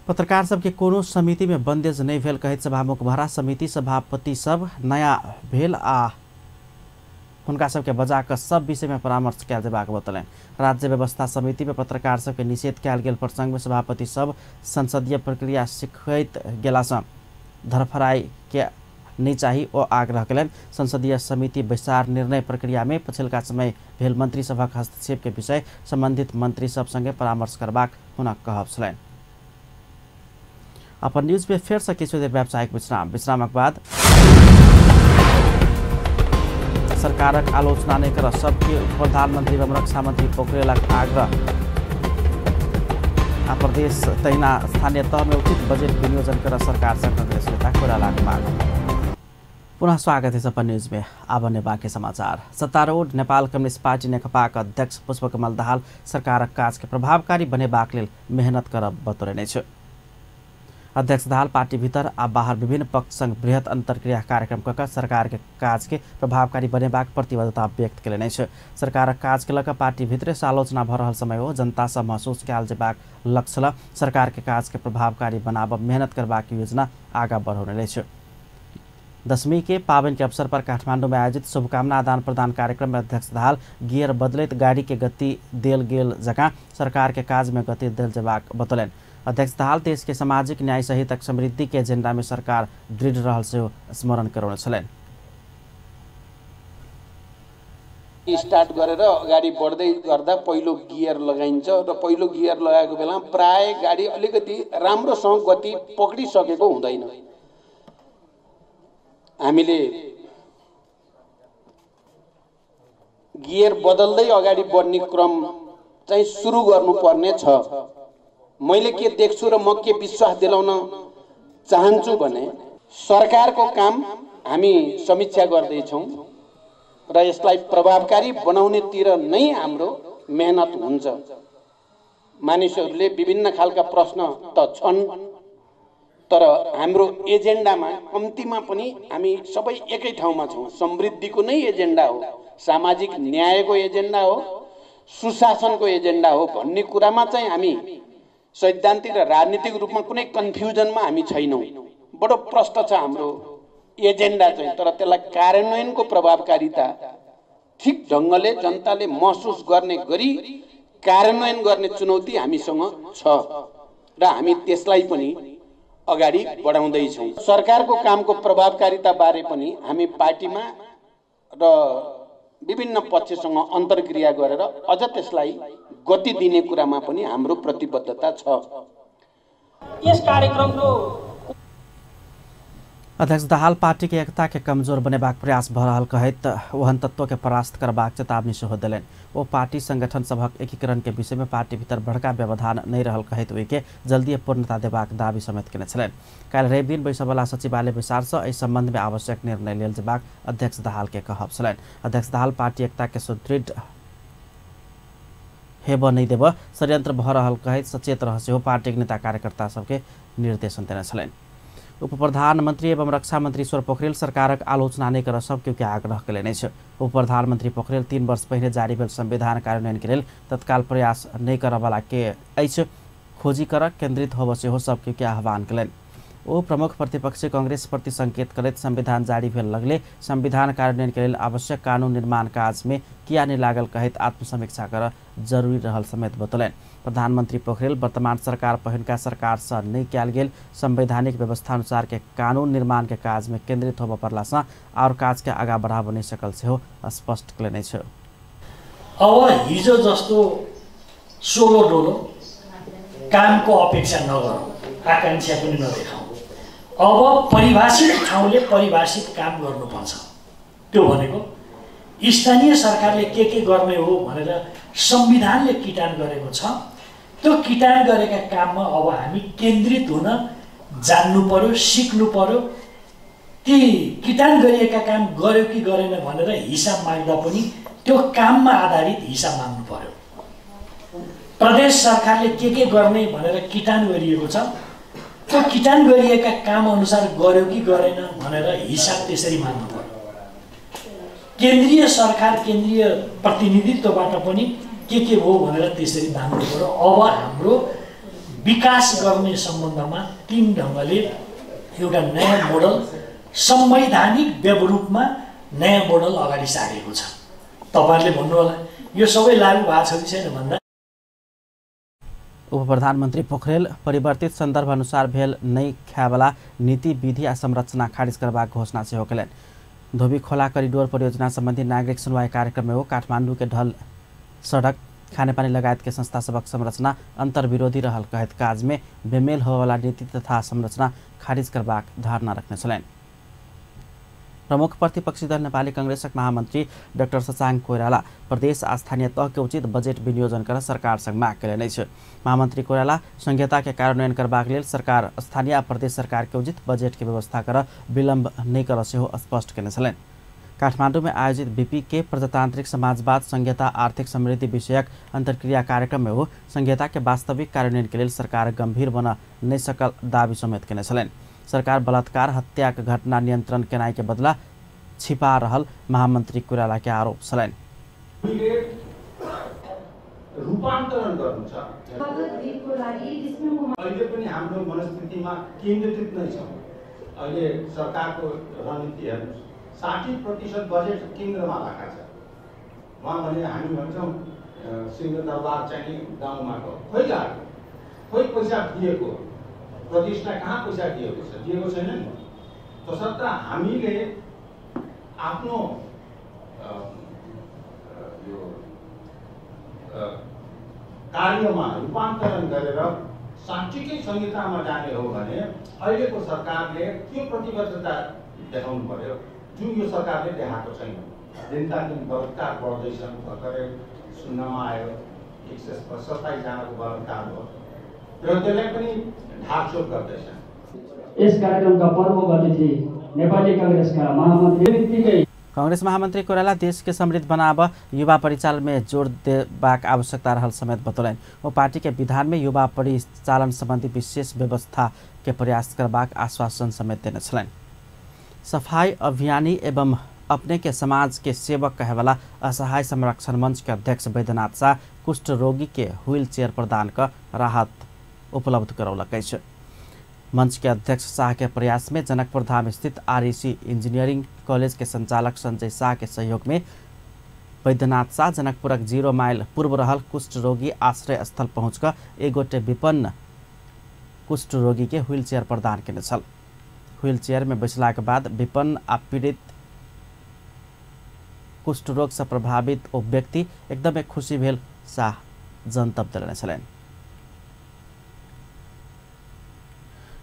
Speaker 1: पत्रकार सबके कोनो समिति में बंदेज नहीं भेल कहैत सभामुख भरा समिति सभापति सब नया भेल आ हुनका सबके बजा कर सब विषय में परामर्श कयल जेबाक बतलनि। राज्य व्यवस्था समिति में पत्रकार सबके निषेध कयल गेल प्रसंग में सभापति सब संसदीय प्रक्रिया सिखैत गेलासँ धरफराई के नहीं चाही ओ आग्रह कयलनि। संसदीय समिति बैसार निर्णय प्रक्रिया में पछिल्का समय भेल मंत्री सभक हस्तक्षेप के विषय संबंधित मंत्री सब संगे परामर्श करबाक हुनक कहब छलनि। अपन न्यूज में फेर से किछु देर व्यावसायिक विश्रामक बाद सरकारक आलोचना नहीं कर सबके प्रधानमंत्री एवं रक्षा मंत्री पोखरेलक आग्रह। आ प्रदेश तहिना स्थानीय तह में उचित बजट विनियोजन कर सरकार से कांग्रेस नेता कोइरालाक माग। पुनः स्वागत है सपन न्यूज में। अब ने बाँकी समाचार। सत्तारूढ़ नेपाल कम्युनिस्ट पार्टी नेकपाका अध्यक्ष पुष्पकमल दाहाल सरकारक काज के प्रभावकारी बनेबाक लेल मेहनत करब बतौरने छ। अध्यक्ष दाहाल पार्टी भीतर आ बाहर विभिन्न पक्ष संग बृहत अंतर्क्रिया कार्यक्रम कऽ सरकार के काज के प्रभावकारी बनेबाक प्रतिबद्धता व्यक्त कयलनि छ। सरकारक काज के लऽ पार्टी भीतर से आलोचना भऽ रहल समय हो जनता से महसूस कयल जेबाक लक्ष्य ल सरकार के काज के प्रभावकारी बनाबब मेहनत करबाक योजना आगा बढ़ौने छ। दशमी के पावन के अवसर पर काठमांडू में आयोजित शुभकामना आदान प्रदान कार्यक्रम में अध्यक्ष दाहाल गियर बदलैत गाड़ी के गति देल गेल जकाँ सरकार के काज में गति देल जेबाक बतौलनि। अध्यक्ष दाहाल देश के सामाजिक न्याय सहित समृद्धि के एजेंडा में सरकार दृढ़ रहल से स्मरण कराउने छलनि।
Speaker 15: स्टार्ट गरेर अगाडि बढ्दै गर्दा पहिलो गियर लगाइन्छ र पहिलो गियर लगाएको बेला प्राय गाडी अलिकति राम्रोसँग गति पक्डिसकेको हुँदैन। हामीले गियर बदल्दै अगाडि बढ्ने क्रम चाहिँ सुरु गर्नुपर्ने छ। मैले के देख्छु र म के विश्वास दिलाउन चाहन्छु भने सरकारको काम हामी समीक्षा गर्दैछौँ र यसलाई प्रभावकारी बनाउनेतिर नै हाम्रो मेहनत हुन्छ। मानिसहरूले विभिन्न खालका प्रश्न त छन् तर हाम्रो एजेन्डामा कम्तीमा पनि हामी सबै एकै ठाउँमा छौँ। समृद्धिको नै एजेन्डा हो, सामाजिक न्यायको एजेन्डा हो, सुशासनको एजेन्डा हो भन्ने कुरामा चाहिँ हामी सैद्धान्तिक र राजनीतिक रूपमा कुनै कन्फ्युजनमा हामी छैनौँ। बडो प्रष्ट छ हाम्रो एजेन्डा चाहिँ, तर त्यसलाई कार्यान्वयनको प्रभावकारिता ठिक ढङ्गले जनताले महसुस गर्ने गरी कार्यान्वयन गर्ने चुनौती हामीसँग छ र हामी त्यसलाई पनि अगाडि बढाउँदैछौँ। सरकारको कामको प्रभावकारिता बारे पनि हामी पार्टीमा र विभिन्न पक्षसँग अन्तर्क्रिया गरेर अझ त्यसलाई गति दिने कुरामा पनि हाम्रो प्रतिबद्धता छ।
Speaker 16: यस कार्यक्रमको
Speaker 1: अध्यक्ष दाहाल पार्टी के एकता के कमजोर बनेबाक प्रयास भऽ रहल कहैत ओहन तत्व के परास्त करबाक चेतावनी सेहो देलनि। ओ पार्टी संगठन सभक एकीकरण के विषय में पार्टी भीतर बड़का व्यवधान नहीं रहल कहैत ओहि के जल्दी पूर्णता देबाक दावी समेत केने छलनि। काल्हि रवि दिन बैसवला सचिवालय विचार से एहि संबंध में आवश्यक निर्णय लेल जेबाक अध्यक्ष दाहाल के कहब छलनि। अध्यक्ष दाहाल पार्टी एकता के सुदृढ़ हेब नहीं देब षड्यंत्र भऽ रहल कहैत सचेत रह सेहो पार्टी के नेता कार्यकर्ता सबके निर्देशन देने छलनि। उप प्रधानमंत्री एवं रक्षा मंत्री ईश्वर पोखरेल सरकारक आलोचना नहीं कर सबके आग्रह कयलनि छ। उप प्रधानमंत्री पोखरेल 3 वर्ष पहिने जारी भेल संविधान कार्यान्वयन के लेल तत्काल प्रयास नहीं करवाला के अछि खोजी कर केंद्रित होब सेहो सबके आह्वान कयलनि। ओ प्रमुख प्रतिपक्षी कांग्रेस प्रति संकेत करैत संविधान जारी भेल लगले संविधान कार्यान्वयन के लेल आवश्यक कानून निर्माण काज में किया नहीं लागल कहैत आत्मसमीक्षा कर जरूरी रहल समेत बतौलनि। प्रधानमंत्री पोखरेल वर्तमान सरकार पहिनका सरकार से नहीं कयल गेल संवैधानिक व्यवस्था अनुसार के कानून निर्माण के काज में केंद्रित होब पड़ला से और काज के आगा बढ़ाब नहीं सकल सेहो स्पष्ट कयलनि छ।
Speaker 16: अब हिजो जस्तो सोलो डोलो कामको अपेक्षा नगरौँ, आकांक्षा पनि नदेखाउँ। अब परिभाषित ठाउँले परिभाषित काम गर्नुपर्छ। त्यो भनेको स्थानीय सरकारले के गर्ने हो भनेर संविधानले किटान गरेको छ। त्यो किटान गरेका काममा अब हामी केन्द्रित हुन जान्नु पर्यो, सिक्नु पर्यो। ती किटान गरिएका काम गर्यो कि गरेन भनेर हिसाब माग्दा पनि त्यो काममा आधारित हिसाब माग्नु पर्यो। प्रदेश सरकारले के गर्ने भनेर किटान गरिएको छ, त्यो किटान गरिएका काम अनुसार गर्यो कि गरेन भनेर हिसाब त्यसरी माग्नु पर्यो। केन्द्रीय सरकार केन्द्रीय प्रतिनिधित्वबाट पनि के हो भनेर त्यसरी माग्नु पर्यो। अब हाम्रो विकास गर्ने सम्बन्धमा तीन ढङ्गले एउटा नयाँ मोडल संवैधानिक व्यवरूपमा नयाँ मोडल अगाडि सारेको छ। तपाईहरुले भन्नु होला यो सबै लागू भएको छ कि छैन भन्दा
Speaker 1: उप प्रधानमन्त्री पोखरेल परिवर्तित सन्दर्भ अनुसार भेल नै ख्याबला नीति विधि आ संरचना खारिज करबाक घोषणा सेहो कयलनि। धोबी खोला करिडोर परियोजना सम्बन्धी नागरिक सुनवाई कार्यक्रम में हो काठमाडौँ के ढल सड़क खानेपानी लगायत के संस्था सबक संरचना अंतर्विरोधी रहल कहत काज में बेमेल होवाला नीति तथा संरचना खारिज करबाक धारणा रखने छलनि। प्रमुख प्रतिपक्षी दल नेपाली कांग्रेसक महामंत्री डाक्टर शशांक कोइराला प्रदेश आ स्थानीय तह के उचित बजेट विनियोजन कर सरकार संग माग कयलनि अछि। महामंत्री कोइराला संहिता के कार्यान्वयन करबाक लेल सरकार स्थानीय आ प्रदेश सरकार के उचित बजेट के व्यवस्था कर विलम्ब नहीं कर सेहो स्पष्ट केने छलनि। काठमाडौँ में आयोजित बीपी के प्रजातांत्रिक समाजवाद संहिता आर्थिक समृद्धि विषयक अंतर्क्रिया कार्यक्रम में हो संहिता के वास्तविक कार्यान्वयन के लिए सरकार गंभीर बन नहीं सकल दावी समेत केने छलनि। सरकार बलात्कार हत्या के घटना नियंत्रण केनाई के बदला छिपा रहल महामंत्री कोइराला के आरोप छलनि।
Speaker 17: रूपान्तरण गर्नु छ अहिले पनि हाम्रो मनस्थितिमा केन्द्रित नै छ। अहिले सरकारको रणनीति हेर्नुस् 60% बजेट केन्द्रमा राखेको छ। वहाँ भने हामी भन्छौँ सिंहदरबार चाहिँ गाउँमा खोइ गएको खोइ पैसा दिएको प्रतिष्ठा कहाँ पैसा दिएको छ दिएको छैन नि। तसर्थ हामीले आफ्नो यो कार्यमा रूपान्तरण गरेर साँच्चीकै संहितामा जाने हो भने अहिलेको सरकारले त्यो प्रतिबद्धता देखाउनु पर्यो जुन यो सरकारले देखाएको छैन। दिनका दिन बलात्कार बढ्दैछन्। भर्खरै सुन्नमा आयो 127 जनाको बलात्कार भयो र त्यसलाई पनि ढाकछोप गर्दैछन्।
Speaker 18: यस कार्यक्रमका प्रमुख अतिथि नेपाली कांग्रेसका महामन्त्री
Speaker 1: कांग्रेस महामंत्री कोइराला देश के समृद्ध बनाव युवा परिचालन में जोड़ देबाक आवश्यकता रहल समेत बतौलनि। वो पार्टी के विधान में युवा परिचालन संबंधी विशेष व्यवस्था के प्रयास करबाक आश्वासन समेत देने छलनि। सफाई अभियानी एवं अपने के समाज के सेवक कहेवाला असहाय संरक्षण मंच के अध्यक्ष वैद्यनाथ शाह कुष्ठ रोगी के व्हील चेयर प्रदान कर राहत उपलब्ध करौलक अछि। मंच के अध्यक्ष शाह के प्रयास में जनकपुर धाम स्थित REC इंजीनियरिंग कॉलेज के संचालक संजय शाह के सहयोग में वैद्यनाथ शाह जनकपुरक 0 माइल पूर्व रहल कुष्ठ रोगी आश्रय स्थल पहुंचकर एक गोटे विपन्न कुष्ठ रोगी के व्हील चेयर प्रदान केने छल। व्हील चेयर में बैसला के बाद विपन्न आ पीड़ित कुष्ठ रोग से प्रभावित ओ व्यक्ति एकदम खुशी भेल शाह जनतब देने छलनि।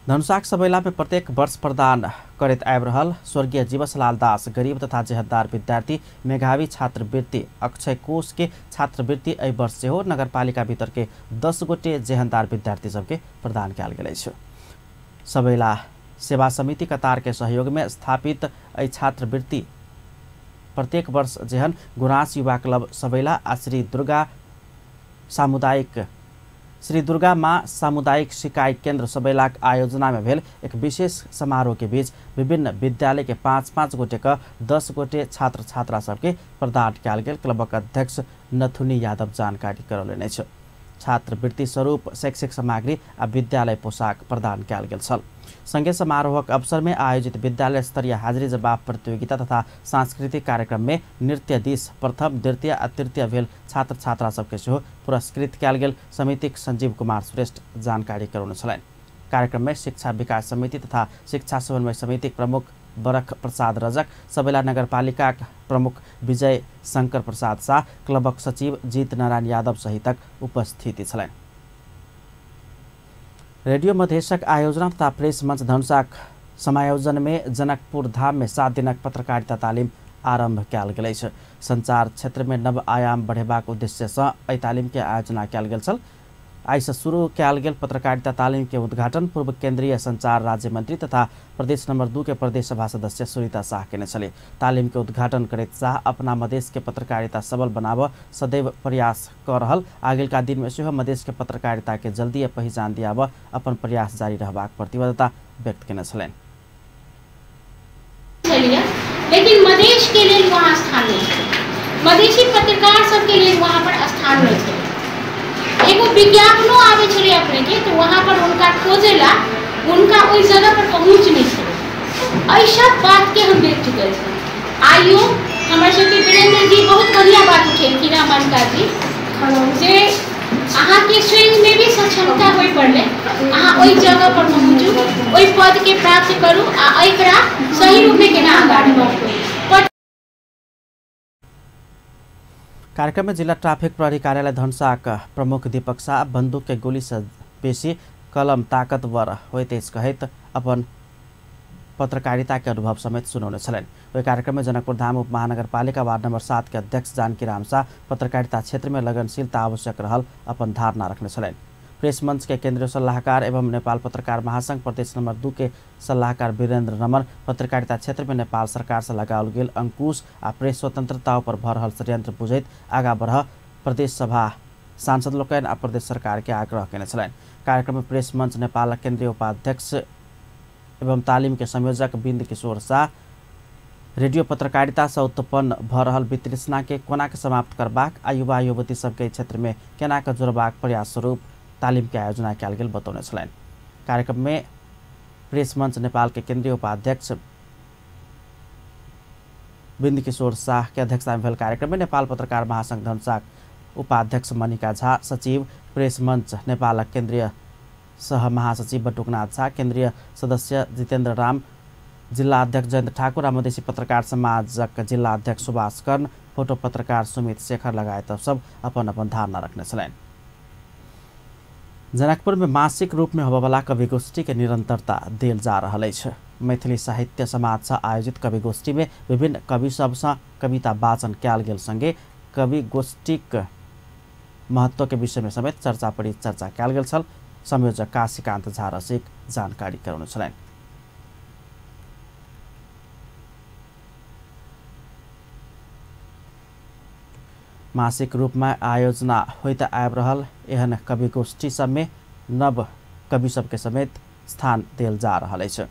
Speaker 1: धनुषाक सबैला में प्रत्येक वर्ष प्रदान करत आबि रहल स्वर्गीय जीवसलाल दास गरीब तथा जेहतदार विद्यार्थी मेधावी छात्रवृत्ति अक्षय कोष के छात्रवृत्ति एहि वर्ष से हो नगरपालिका भीतर के 10 गोटे जेहतदार विद्यार्थी सबके प्रदान कयल गेल अछि। सबैला सेवा समिति कतार के सहयोग में स्थापित एहि छात्रवृत्ति प्रत्येक वर्ष जेहन गुराँस युवा क्लब सबैला आ श्री दुर्गा माँ सामुदायिक सिकाई केन्द्र सबैलाक आयोजना में भेल एक विशेष समारोह के बीच विभिन्न विद्यालय के 5-5 गोटे का 10 गोटे छात्र छात्रा सबके प्रदान कयल गेल। क्लबक अध्यक्ष नथुनी यादव जानकारी करौलनि अछि। छात्रवृत्ति स्वरूप शैक्षिक सामग्री आ विद्यालय पोशाक प्रदान कयल गेल छल। संगे समारोहक अवसर में आयोजित विद्यालय स्तरीय हाजिरी जवाब प्रतियोगिता तथा सांस्कृतिक कार्यक्रम में नृत्य दिस प्रथम द्वितीय आ तृतीय भेल छात्र छात्रा सबके सेहो पुरस्कृत कयल गेल। समितिक संजीव कुमार श्रेष्ठ जानकारी करौने छलनि। कार्यक्रम में शिक्षा विकास समिति तथा शिक्षा समन्वय समिति प्रमुख बरख प्रसाद रजक, सबैला नगरपालिका प्रमुख विजय शंकर प्रसाद शाह, क्लबक सचिव जीत नारायण यादव सहितक उपस्थिति छलनि। रेडियो मधेशक आयोजना तथा प्रेस मंच धनुषाक समायोजन में जनकपुर धाम में 7 दिनक पत्रकारिता तालीम आरंभ कयल गेल अछि। संचार क्षेत्र में नव आयाम बढ़ेबाक उद्देश्य से एहि तालीम के आयोजना कयल गेल छल। आई से शुरू कयल गेल पत्रकारिता तालीम के उद्घाटन पूर्व केंद्रीय संचार राज्य मंत्री तथा प्रदेश नंबर 2 के प्रदेश सभा सदस्य सुनीता शाह केने छले। तालीम के उद्घाटन करैत शाह अपना मधेश के पत्रकारिता सबल बनाव सदैव प्रयास कर रहल आगेलका दिन में सेहो मधेश के पत्रकारिता के जल्दी पहचान दियाव अपन प्रयास जारी रहबाक प्रतिबद्धता व्यक्त केने छलनि।
Speaker 19: लेकिन मधेश के लिए वहाँ स्थान नहीं है, मधेशी पत्रकार सबके लिए वहाँ पर स्थान नहीं है। एगो विज्ञापनो आवे छले अपने के तो वहाँ उस जगह पर पहुँच नहीं सके। ऐसा बात के हम देख चुके हैं। आइयो हमारे सबके वीरेंद्र जी बहुत बढ़िया बात उठेलखिन ममता जी जे अहाँ के स्वयं में भी सक्षमता हो पड़े अहाँ ओई जगह पर पहुँचू, ओई पद के प्राप्त करू आ एकरा सही रूप में केना आगाड़ी बढ़ू।
Speaker 1: कार्यक्रम में जिला ट्राफिक प्रहरी कार्यालय धनसाक प्रमुख दीपक शाह बंदूक के गोली से बेसी कलम ताकतवर होते कहित अपन पत्रकारिता के अनुभव समेत सुनाउने छन्। वही कार्यक्रम में जनकपुर धाम उप महानगरपालिका वार्ड नंबर 7 के अध्यक्ष जानकी राम शाह पत्रकारिता क्षेत्र में लगनशीलता आवश्यक रहल अपन धारणा रखने छन्। प्रेस मंच के केंद्रीय सलाहकार एवं नेपाल पत्रकार महासंघ प्रदेश नंबर 2 के सलाहकार वीरेंद्र रमन पत्रकारिता क्षेत्र में नेपाल सरकार से लगाओल गेल अंकुश आ प्रेस स्वतंत्रता पर भर रहल षड्यंत्र बुझैत आगा बढ़ प्रदेश सभा सांसद लोकन आ प्रदेश सरकार के आग्रह केने छन्। कार्यक्रम में प्रेस मंच नेपाल केंद्रीय उपाध्यक्ष एवं तालीम के संयोजक बिंद किशोर शाह रेडियो पत्रकारिता से उत्पन्न भ रहल वितृष्णा के कोना के समाप्त करबाक आ युवा युवती सबके क्षेत्र में केना के जोड़बाक प्रयास स्वरूप तालीम के आयोजना कयल गेल बतौने छलनि। कार्यक्रम में प्रेस मंच नेपाल के केंद्रीय उपाध्यक्ष बिंद किशोर शाह के अध्यक्षता में भेल कार्यक्रम में नेपाल पत्रकार महासंघ धनसाक उपाध्यक्ष मनिका झा, सचिव प्रेस मंच नेपाल केंद्रीय सह महासचिव बटुकनाथ झा, केंद्रीय सदस्य जितेन्द्र राम, जिल्ला अध्यक्ष जयन्त ठाकुर आ मधेसी पत्रकार समाजक जिल्ला अध्यक्ष सुभाष कर्ण, फोटो पत्रकार सुमित शेखर लगायत सब अपन अपन धारणा रखने छलनि। जनकपुर में मासिक रूप में होबयवला कवि गोष्ठी के निरंतरता देल जा रहल अछि। मैथिली साहित्य समाज से आयोजित कवि गोष्ठी में विभिन्न कवि सबसँ कविता वाचन कयल गेल संगे कवि गोष्ठीक महत्व के विषय में समेत चर्चा परिचर्चा कयल गेल छल। संयोजक काशीकान्त झा रसिक जानकारी गराउनु छलनि। मासिक रूप में आयोजना होते आबि रहल एहन कवि गोष्ठी सब में नव कवि सबके समेत स्थान देल जा रहल अछि।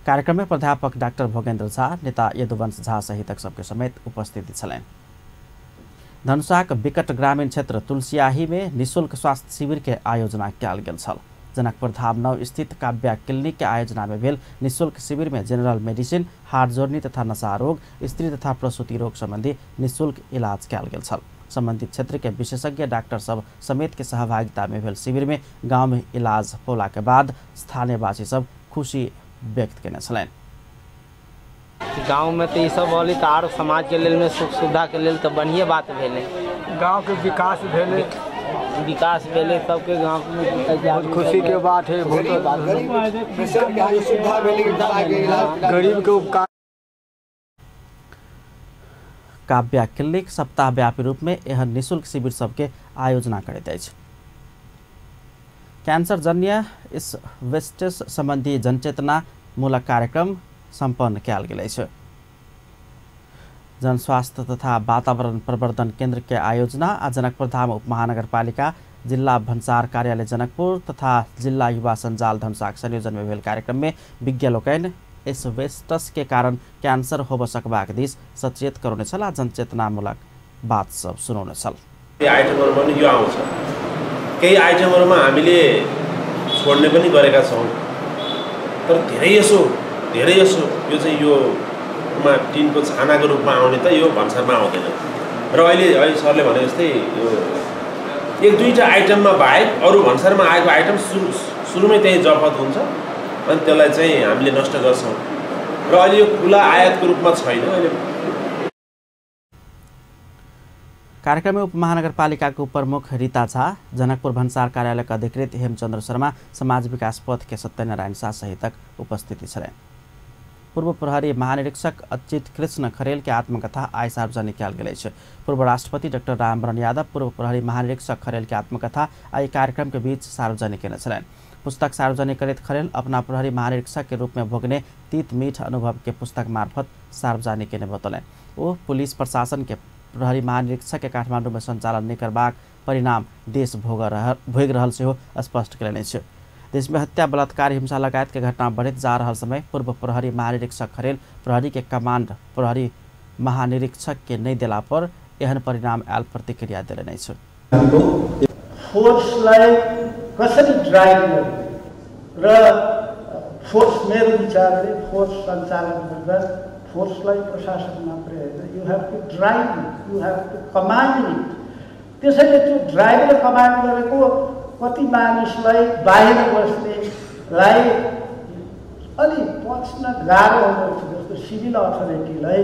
Speaker 1: कार्यक्रम में प्राध्यापक डाक्टर भोगेन्द्र झा, नेता यदुवंश झा सहितक सबके समेत उपस्थिति छलनि। धनुषाक विकट ग्रामीण क्षेत्र तुलसियाही में निःशुल्क स्वास्थ्य शिविर के आयोजना कयल गेल छल। जनकपुर धाम 9 स्थित काव्या क्लिनिक के आयोजना में भेल निःशुल्क शिविर में जनरल मेडिसिन, हार्ट जोड़नी तथा नशा रोग, स्त्री तथा प्रसूति रोग संबंधी निःशुल्क इलाज कयल गेल छल। संबंधित क्षेत्र के विशेषज्ञ डॉक्टर सब समेत के सहभागिता में भेल शिविर में गांव में इलाज होला के बाद स्थानीयवासी सब खुशी व्यक्त केने छलनि।
Speaker 20: गांव में तो ये सब बोली तो आर समाज के लेल में सुख सुविधा के लेल तो बढ़िया बात भेले।
Speaker 21: गांव के विकास भेले,
Speaker 20: विकास भेले सबके गांव में
Speaker 21: बहुत खुशी के बात है। गरीब के उपकार।
Speaker 1: काव्या क्लिनिक सप्ताह व्यापी रूप में एहन निःशुल्क शिविर सबके आयोजना करैत अछि। कैंसर जन्य इस वेस्टेज संबंधी जनचेतना मूलक कार्यक्रम संपन्न कयल गेल अछि। जन स्वास्थ्य तथा वातावरण प्रवर्धन केंद्र के आयोजना आ जनकपुर धाम उप महानगरपालिका, जिला भन्सार कार्यालय जनकपुर तथा जिला युवा संजाल धनुषाक संयोजन में भेल कार्यक्रम में विज्ञ लोकनि एस्बेस्टस के कारण कैंसर होब सकबाक दिस सचेत गराउने छल आ जनचेतनामूलक बात सब सुनाउने छल।
Speaker 22: आइटमहरुमा पनि यो आउँछ। केही आइटमहरुमा हामीले छोड्ने पनि गरेका छौं, तर धेरै यसो यो चाहिँ यो टिनको छानाको रूपमा आउने त यो भन्सारमा आउँदैन। र अहिले सरले भने जस्तै यो एक दुईटा आइटममा बाहेक अरू भन्सारमा आएको आइटम सुरुमै त्यही जफत हुन्छ अनि त्यसलाई चाहिँ हामीले नष्ट गर्छौँ। र अहिले यो खुला आयातको रूपमा छैन। अहिले
Speaker 1: कार्यक्रम में उप महानगरपालिकाको प्रमुख रीता झा, जनकपुर भन्सार कार्यालयका अधिकृत हेमचन्द्र शर्मा, समाज विकास पथ के सत्यनारायण शाह सहितक उपस्थिति छन्। पूर्व प्रहरी महानिरीक्षक अच्युत कृष्ण खरेल के आत्मकथा आय सार्वजनिक कयल गेल अछि। पूर्व राष्ट्रपति डॉक्टर रामवरण यादव पूर्व प्रहरी महानिरीक्षक खरेल के आत्मकथा आय कार्यक्रम के बीच सार्वजनिक केने छलनि। पुस्तक सार्वजनिक करैत खरेल अपना प्रहरी महानिरीक्षक के रूप में भोगने तीत मीठ अनुभव के पुस्तक मार्फत सार्वजनिक केने बतौलनि। वो पुलिस प्रशासन के प्रहरी महानिरीक्षक के काठमाडौँ में संचालन नहीं करबाक परिणाम देश भोग रहल सेहो स्पष्ट कयलनि अछि। देश में हत्या, बलात्कार, हिंसा लगायत के घटना बढ़त जा रहल समय पूर्व प्रहरी महानिरीक्षक खरेल प्रहरी के कमांड प्रहरी महानिरीक्षक के नहीं देला पर एहन परिणाम आयल प्रतिक्रिया दिलेन अछि।
Speaker 21: फोर्सलाई कसरी ड्राइभ गर्ने र
Speaker 11: फोर्स मेरो विचारले फोर्स सञ्चालन गर्दा फोर्सलाई प्रशासन मात्रै होइन you have to drive it you have to command it त्यसैले त्यो ड्राइभ र कमान्ड गरेको कति मानिसलाई बाहिर बस्नेलाई अलि पच्न गाह्रो हुँदछ जस्तो सिभिल अथोरिटीलाई।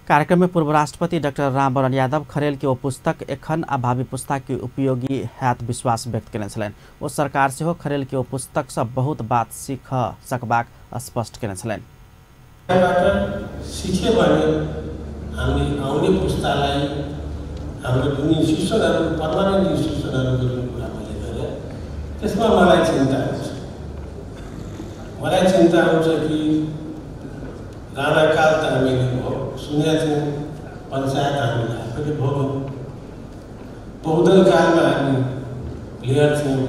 Speaker 1: कार्यक्रम में पूर्व राष्ट्रपति डॉक्टर रामवरण यादव खरेल की वो पुस्तक एखन आ भावी पुस्ता की उपयोगी हैत विश्वास व्यक्त केने छलैन। ओ सरकार से हो खरेल की वो पुस्तक से बहुत बात सीख सकबाक स्पष्ट केने छलैन।
Speaker 2: सिके भने हामीले आउने पुस्तालाई हाम्रो जुन इन्स्टिट्युसनहरु पर्मानेन्ट इन्स्टिट्युसनहरु जुन कुरा मैले गरे त्यसमा मलाई चिन्ता हुन्छ कि राणाकाल त हामीले सुनेका छौँ पञ्चायत हामीले आफैले भोग्यौँ बहुदल कालमा हामी प्लेयर थियौँ।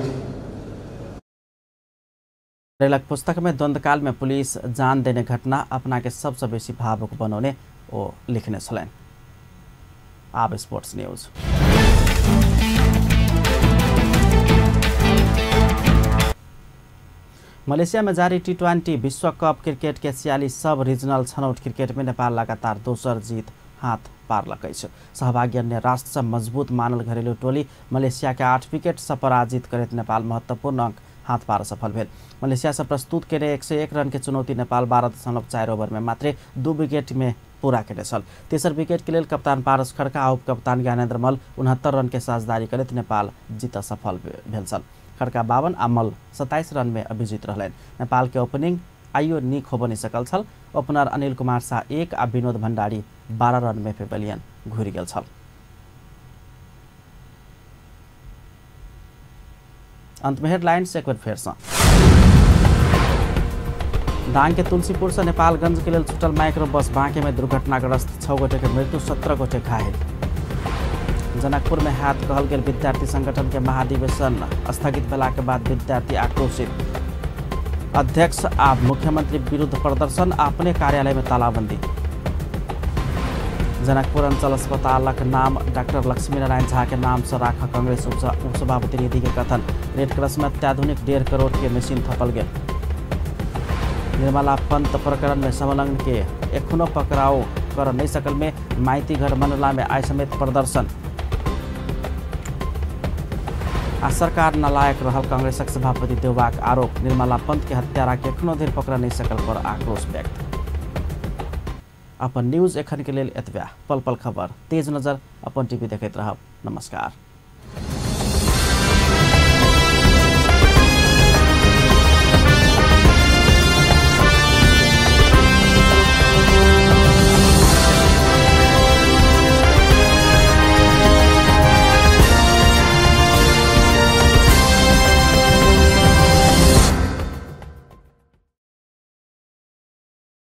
Speaker 1: खरेलक पुस्तक में द्वंद्वकाल में पुलिस जान देने घटना अपना के सबसे बेसी भावुक बनाने वो लिखने छलैन। अब स्पोर्ट्स न्यूज। मलेशिया में जारी T20 विश्व कप क्रिकेट के 46 सब रीजनल छनौट क्रिकेट में नेपाल लगातार दोसर जीत हाथ पार लगे। सहभागी अन्य राष्ट्र से मजबूत मानल घरेलू टोली मलेशिया के 8 विकेट से पराजित करत नेपाल महत्वपूर्ण अंक हाथ पार सफल भेल। मलेशिया से प्रस्तुत के 101 रन के चुनौती नेपाल 12.4 ओवर में मात्र 2 विकेट में पूरा केने छल। तेसर विकेट के लिए कप्तान पारस खड्का आ उप कप्तान ज्ञानेन्द्र मल 69 रन के साझेदारी करत नेपाल जीत सफल भेल छल। खड्का 52 आ मल 27 रन में अभिजित रहलन। नेपाल के ओपनिंग आइयो निक हो बनी सकल छल। ओपनर अनिल कुमार शाह 1 आ विनोद भण्डारी 12 रन में पेवेलियन घुरी गेल छल। अंत में हेडलाइंस एक बार फिर से। दाङ के तुलसीपुर से नेपालगंज के लिए छुटल माइक्रो बस बाँके में दुर्घटनाग्रस्त 6 गोटे के मृत्यु 17 गोटे घायल। जनकपुर में हाथ कहल गेल विद्यार्थी संगठन के महाधिवेशन स्थगित भेला के बाद विद्यार्थी आक्रोशित। अध्यक्ष आ मुख्यमंत्री विरुद्ध प्रदर्शन अपने कार्यालय में तालाबंदी। जनकपुर अंचल अस्पतालक नाम डॉक्टर लक्ष्मीनारायण झा के नाम से राख कांग्रेस उपसभापति निधि के कथन। रेडक्रॉस में अत्याधुनिक 1.5 करोड़ के मशीन थपल गेल। निर्मला पंत प्रकरण में संलग्न के एखनो पकड़ाव कर नहीं सकल में माइती घर मनला में आय समेत प्रदर्शन। आ सरकार नालायक रहल कांग्रेसक सभापति देवबाक आरोप। निर्मला पंत के हत्यारा के एखनो धरि पकड़ नहीं सकल पर आक्रोश व्यक्त। अपन न्यूज एखन के लेल एतबा। पल पल खबर तेज नजर अपन टीवी देखैत रहब। नमस्कार।